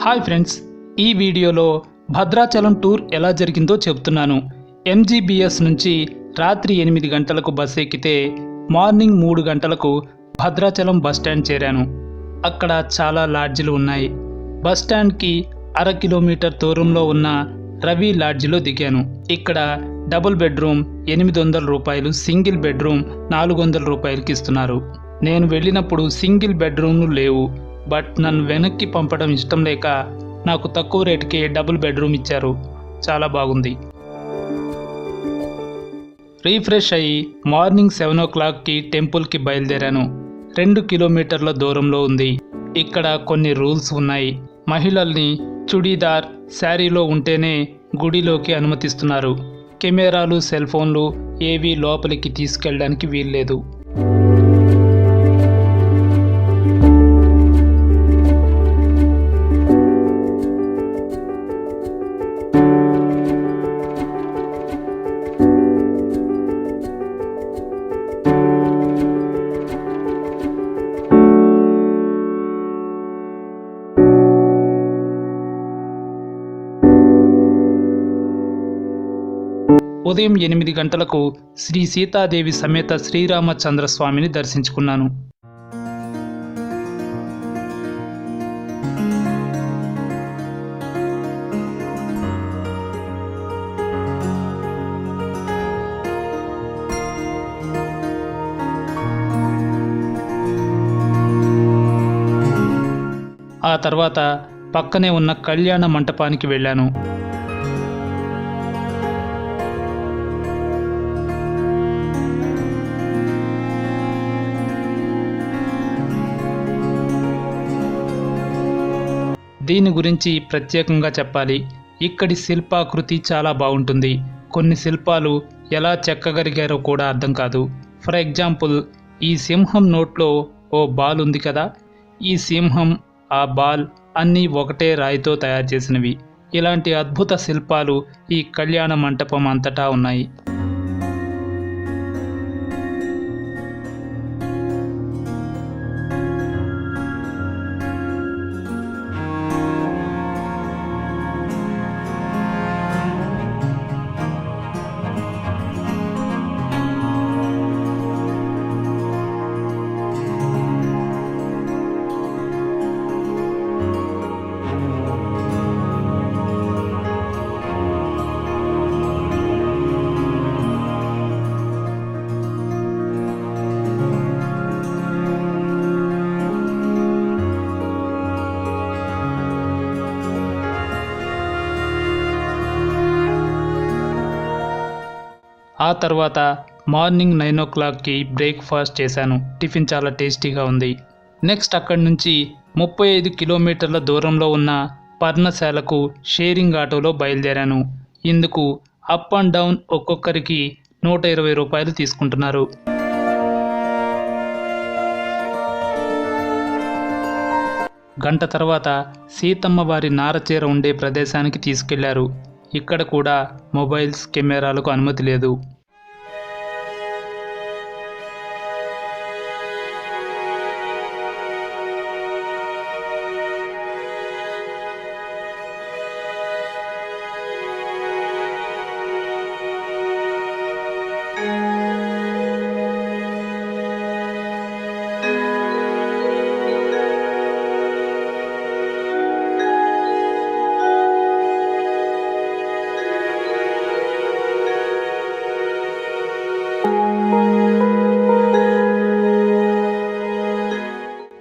Hi friends, ఈ వీడియోలో Bhadrachalam tour ఎలా జరిగిందో చెప్తున్నాను. ఎంజీబీఎస్ నుంచి రాత్రి 8 గంటలకు బస్ ఎక్కితే మార్నింగ్ 3 గంటలకు భద్రాచలం బస్టాండ్ చేరాను. అక్కడ చాలా లాడ్జిలు ఉన్నాయి. బస్టాండ్కి 1/2 కిలోమీటర్ దూరంలో ఉన్న రవి లాడ్జిలో దిగాను. ఇక్కడ డబుల్ బెడ్రూమ్ 800 రూపాయలు, సింగిల్ బెడ్రూమ్ 400 రూపాయలకి ఇస్తున్నారు. నేను వెళ్ళినప్పుడు సింగిల్ బెడ్రూమ్లు లేవు. బట్ నన్ను వెనక్కి పంపడం ఇష్టం లేక నాకు తక్కువ రేటుకే డబుల్ బెడ్రూమ్ ఇచ్చారు. చాలా బాగుంది. రీఫ్రెష్ అయ్యి మార్నింగ్ 7 o'clockకి టెంపుల్కి బయలుదేరాను. 2 కిలోమీటర్ల దూరంలో ఉంది. ఇక్కడ కొన్ని రూల్స్ ఉన్నాయి. మహిళల్ని చుడీదార్, శారీలో ఉంటేనే గుడిలోకి అనుమతిస్తున్నారు. కెమెరాలు, సెల్ ఫోన్లు ఏవి లోపలికి తీసుకెళ్ళడానికి వీల్లేదు. ఉదయం 8 గంటలకు శ్రీ సీతాదేవి సమేత శ్రీరామచంద్ర స్వామిని దర్శించుకున్నాను. ఆ తర్వాత పక్కనే ఉన్న కళ్యాణ మంటపానికి వెళ్ళాను. దీని గురించి ప్రత్యేకంగా చెప్పాలి. ఇక్కడి శిల్పాకృతి చాలా బాగుంటుంది. కొన్ని శిల్పాలు ఎలా చెక్కగలిగారో కూడా అర్థం కాదు. ఫర్ ఎగ్జాంపుల్, ఈ సింహం నోట్లో ఓ బాల్ ఉంది కదా, ఈ సింహం, ఆ బాల్ అన్నీ ఒకటే రాయితో తయారు చేసినవి. ఇలాంటి అద్భుత శిల్పాలు ఈ కళ్యాణ మంటపం అంతటా ఉన్నాయి. ఆ తర్వాత మార్నింగ్ 9 o'clockకి బ్రేక్ఫాస్ట్ చేశాను. టిఫిన్ చాలా టేస్టీగా ఉంది. నెక్స్ట్ అక్కడి నుంచి 35 కిలోమీటర్ల దూరంలో ఉన్న పర్ణశాలకు షేరింగ్ ఆటోలో బయలుదేరాను. ఇందుకు అప్ అండ్ డౌన్ ఒక్కొక్కరికి 120 రూపాయలు తీసుకుంటున్నారు. గంట తర్వాత సీతమ్మ వారి నారచీర ఉండే ప్రదేశానికి తీసుకెళ్లారు. ఇక్కడ కూడా మొబైల్స్, కెమెరాలకు అనుమతి లేదు.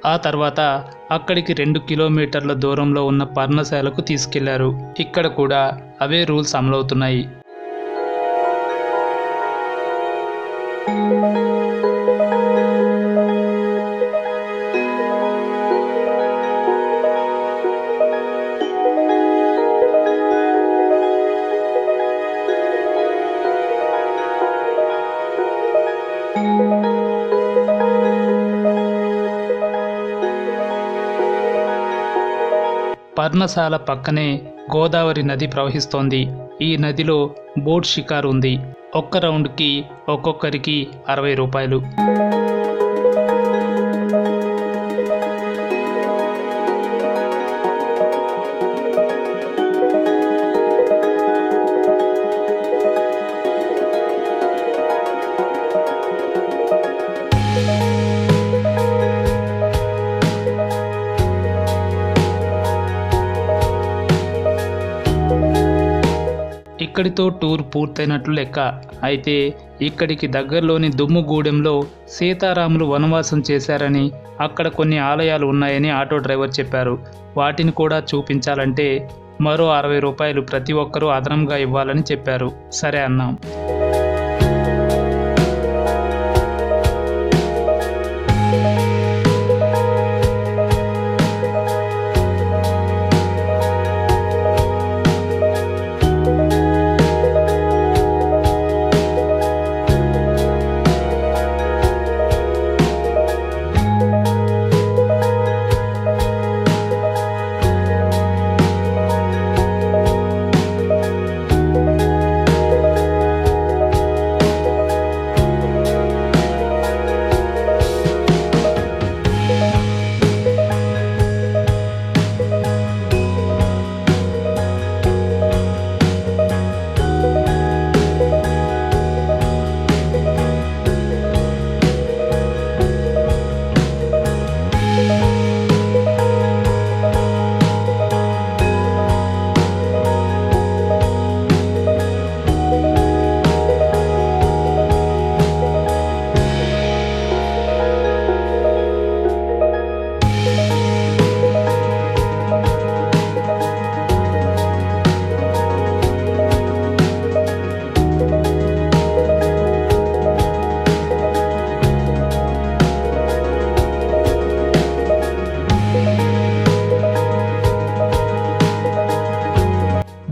ఆ తర్వాత అక్కడికి 2 కిలోమీటర్ల దూరంలో ఉన్న పర్ణశాలకు తీసుకెళ్లారు. ఇక్కడ కూడా అవే రూల్స్ అమలవుతున్నాయి. పర్ణశాల పక్కనే గోదావరి నది ప్రవహిస్తోంది. ఈ నదిలో బోట్ షికారు ఉంది. ఒక్క రౌండ్కి ఒక్కొక్కరికి 60 రూపాయలు. ఇక్కడితో టూర్ పూర్తయినట్లు లెక్క. అయితే ఇక్కడికి దగ్గరలోని దుమ్ముగూడెంలో సీతారాములు వనవాసం చేశారని, అక్కడ కొన్ని ఆలయాలు ఉన్నాయని ఆటో డ్రైవర్ చెప్పారు. వాటిని కూడా చూపించాలంటే మరో 60 రూపాయలు ప్రతి ఒక్కరూ అదనంగా ఇవ్వాలని చెప్పారు. సరే అన్నాం.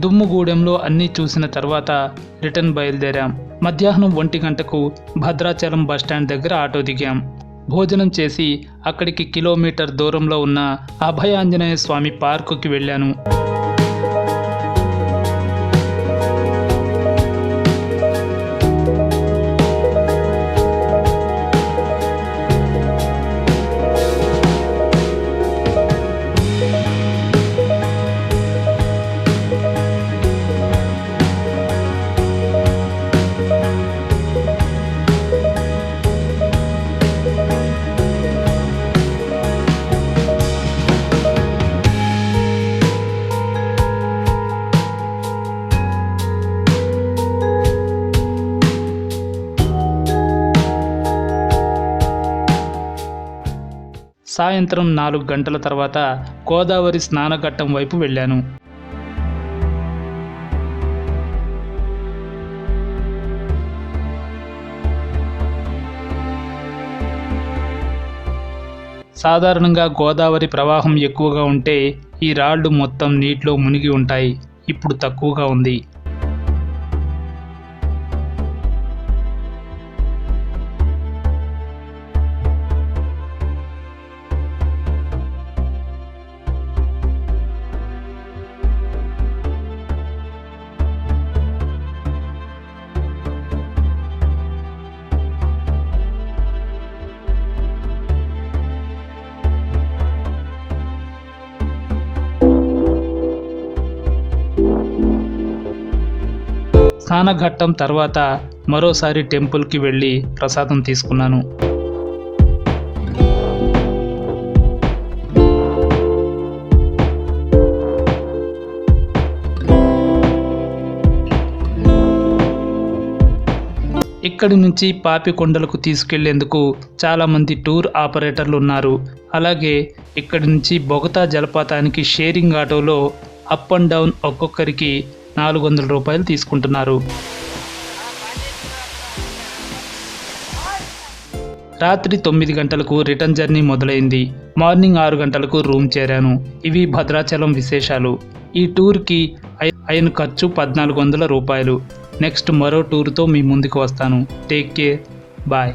దుమ్ముగూడెంలో అన్నీ చూసిన తర్వాత రిటర్న్ బయలుదేరాం. మధ్యాహ్నం 1 గంటకు భద్రాచలం బస్టాండ్ దగ్గర ఆటో దిగాం. భోజనం చేసి అక్కడికి కిలోమీటర్ దూరంలో ఉన్న అభయాంజనేయ స్వామి పార్కుకి వెళ్ళాను. సాయంత్రం 4 గంటల తర్వాత గోదావరి స్నానఘట్టం వైపు వెళ్ళాను. సాధారణంగా గోదావరి ప్రవాహం ఎక్కువగా ఉంటే ఈ రాళ్లు మొత్తం నీటిలో మునిగి ఉంటాయి. ఇప్పుడు తక్కువగా ఉంది. స్నానఘట్టం తర్వాత మరోసారి టెంపుల్కి వెళ్ళి ప్రసాదం తీసుకున్నాను. ఇక్కడి నుంచి పాపికొండలకు తీసుకెళ్లేందుకు చాలామంది టూర్ ఆపరేటర్లు ఉన్నారు. అలాగే ఇక్కడి నుంచి బొగతా జలపాతానికి షేరింగ్ ఆటోలో అప్ అండ్ డౌన్ ఒక్కొక్కరికి 400 రూపాయలు తీసుకుంటున్నారు. రాత్రి 9 గంటలకు రిటర్న్ జర్నీ మొదలైంది. మార్నింగ్ 6 గంటలకు రూమ్ చేరాను. ఇవి భద్రాచలం విశేషాలు. ఈ టూర్కి అయిన ఖర్చు 1400 రూపాయలు. నెక్స్ట్ మరో టూర్తో మీ ముందుకు వస్తాను. Take care. బాయ్.